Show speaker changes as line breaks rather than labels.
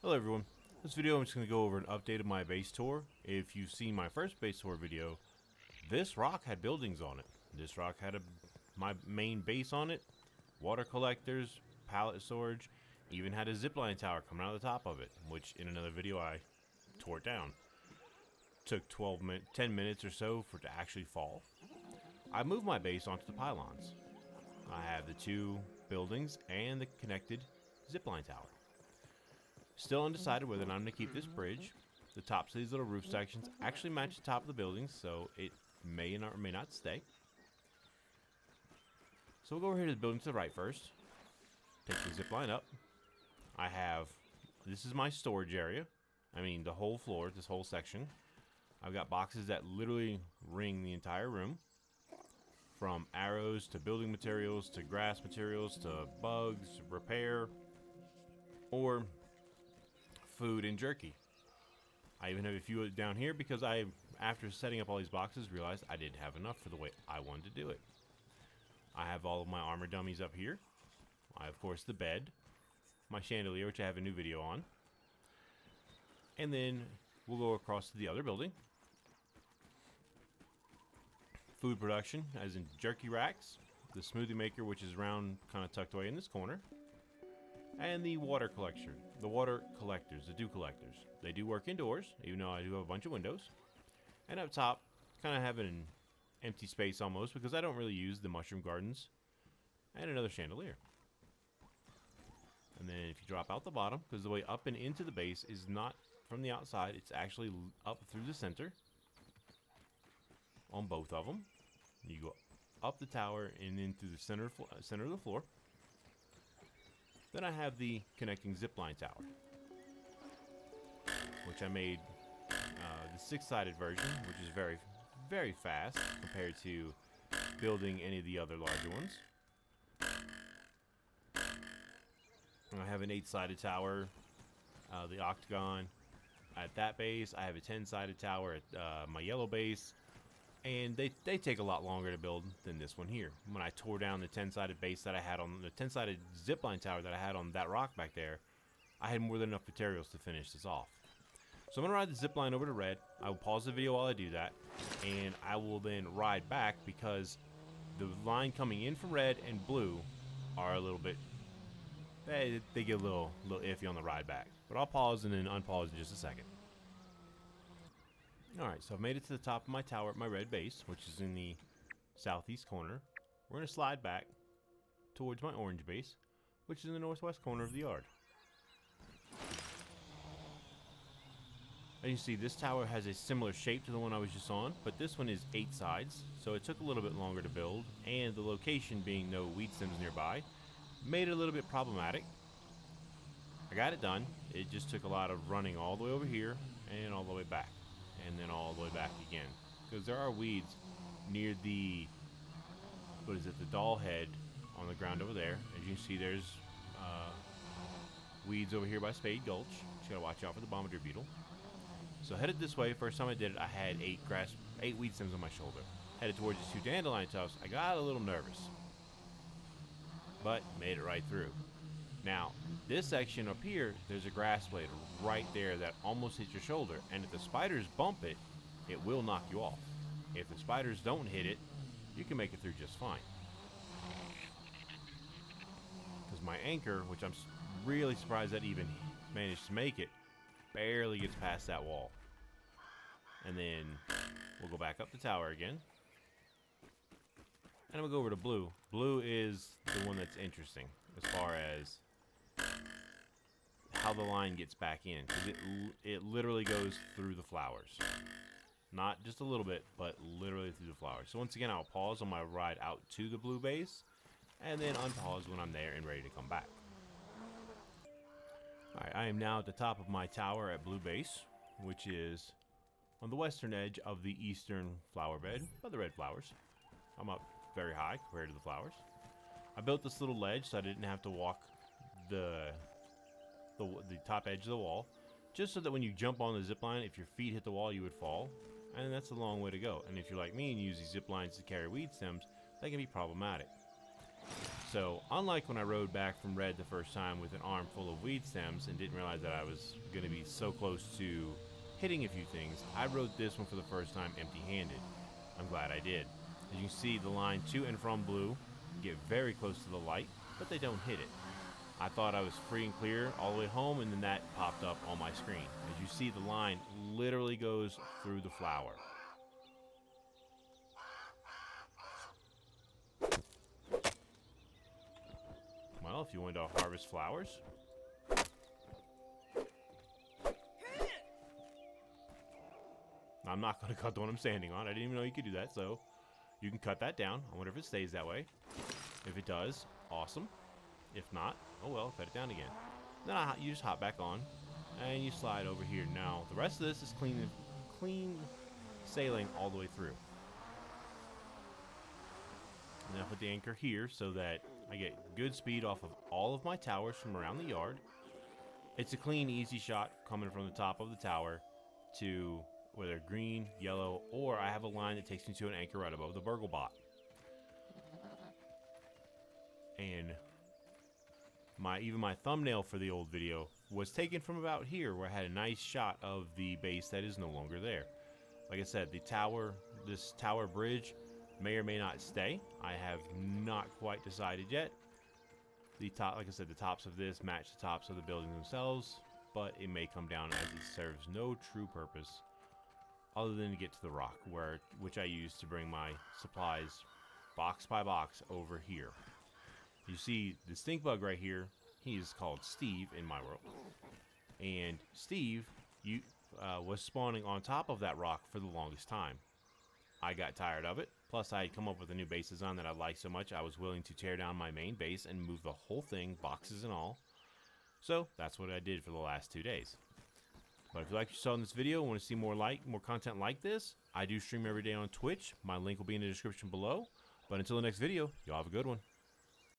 Hello everyone. This video I'm just going to go over an update of my base tour. If you've seen my first base tour video, this rock had buildings on it. This rock had my main base on it, water collectors, pallet storage, even had a zipline tower coming out of the top of it, which in another video I tore it down. Took 10 minutes or so for it to actually fall. I moved my base onto the pylons. I have the two buildings and the connected zipline tower. Still undecided whether or not I'm going to keep this bridge. The tops of these little roof sections actually match the top of the buildings, so it may or may not stay. So we'll go over here to the building to the right first. Take the zip line up. This is my storage area. I mean the whole floor, this whole section. I've got boxes that literally ring the entire room. From arrows to building materials to grass materials to bugs, repair, or food and jerky. I even have a few down here because after setting up all these boxes, realized I didn't have enough for the way I wanted to do it. I have all of my armor dummies up here. I have, of course, the bed, my chandelier, which I have a new video on. And then we'll go across to the other building. Food production, as in jerky racks, the smoothie maker, which is round, kind of tucked away in this corner, and the water collectors, the dew collectors. They do work indoors, even though I do have a bunch of windows. And up top, kind of having an empty space almost, because I don't really use the mushroom gardens. And another chandelier. And then if you drop out the bottom, because the way up and into the base is not from the outside, it's actually up through the center. On both of them. You go up the tower and into the center of the floor. Then I have the connecting zipline tower, which I made the 6-sided version, which is very, very fast compared to building any of the other larger ones. I have an 8-sided tower, the octagon at that base. I have a 10-sided tower at my yellow base. And they take a lot longer to build than this one here. When I tore down the 10-sided base that I had on the 10-sided zipline tower that I had on that rock back there, I had more than enough materials to finish this off. So I'm gonna ride the zipline over to red. I will pause the video while I do that, and I will then ride back because the line coming in from red and blue are a little bit. They get a little iffy on the ride back. But I'll pause and then unpause in just a second. Alright, so I've made it to the top of my tower at my red base, which is in the southeast corner. We're going to slide back towards my orange base, which is in the northwest corner of the yard. As you see, this tower has a similar shape to the one I was just on, but this one is 8 sides, so it took a little bit longer to build, and the location being no weed stems nearby made it a little bit problematic. I got it done. It just took a lot of running all the way over here and all the way back. And then all the way back again, because there are weeds near the the doll head on the ground over there. As you can see, there's weeds over here by Spade Gulch. Just gotta watch out for the bombardier beetle. So headed this way. First time I did it, I had 8 weed stems on my shoulder. Headed towards these 2 dandelion tufts. I got a little nervous, but made it right through. Now, this section up here, there's a grass blade right there that almost hits your shoulder. And if the spiders bump it, it will knock you off. If the spiders don't hit it, you can make it through just fine. Because my anchor, which I'm really surprised that even managed to make it, barely gets past that wall. And then we'll go back up the tower again. And I'm going to go over to blue. Blue is the one that's interesting as far as how the line gets back in, because it literally goes through the flowers, not just a little bit, but literally through the flowers. So once again, I'll pause on my ride out to the blue base, and then unpause when I'm there and ready to come back. Alright, I am now at the top of my tower at blue base, which is on the western edge of the eastern flower bed by the red flowers. I'm up very high compared to the flowers. I built this little ledge so I didn't have to walk the top edge of the wall, just so that when you jump on the zip line, if your feet hit the wall, you would fall, and that's a long way to go. And if you're like me and use these zip lines to carry weed stems, that can be problematic. So, unlike when I rode back from Red the first time with an arm full of weed stems and didn't realize that I was going to be so close to hitting a few things, I rode this one for the first time empty-handed. I'm glad I did. As you can see, the line to and from blue get very close to the light, but they don't hit it. I thought I was free and clear all the way home, and then that popped up on my screen. As you see, the line literally goes through the flower. Well, if you wanted to harvest flowers, I'm not going to cut the one I'm standing on. I didn't even know you could do that, so you can cut that down. I wonder if it stays that way. If it does, awesome. If not, oh well, cut it down again. Then you just hop back on, and you slide over here. Now, the rest of this is clean sailing all the way through. And I put the anchor here so that I get good speed off of all of my towers from around the yard. It's a clean, easy shot coming from the top of the tower to whether green, yellow, or I have a line that takes me to an anchor right above the burgle bot. And even my thumbnail for the old video was taken from about here, where I had a nice shot of the base that is no longer there. Like I said, this tower bridge may or may not stay. I have not quite decided yet. Like I said, the tops of this match the tops of the buildings themselves, but it may come down as it serves no true purpose other than to get to the rock, which I use to bring my supplies box by box over here. You see the stink bug right here. He is called Steve in my world, and Steve was spawning on top of that rock for the longest time. I got tired of it. Plus, I had come up with a new base design that I liked so much, I was willing to tear down my main base and move the whole thing, boxes and all. So, that's what I did for the last 2 days. But if you like what you saw in this video and want to see more content like this, I do stream every day on Twitch. My link will be in the description below. But until the next video, y'all have a good one.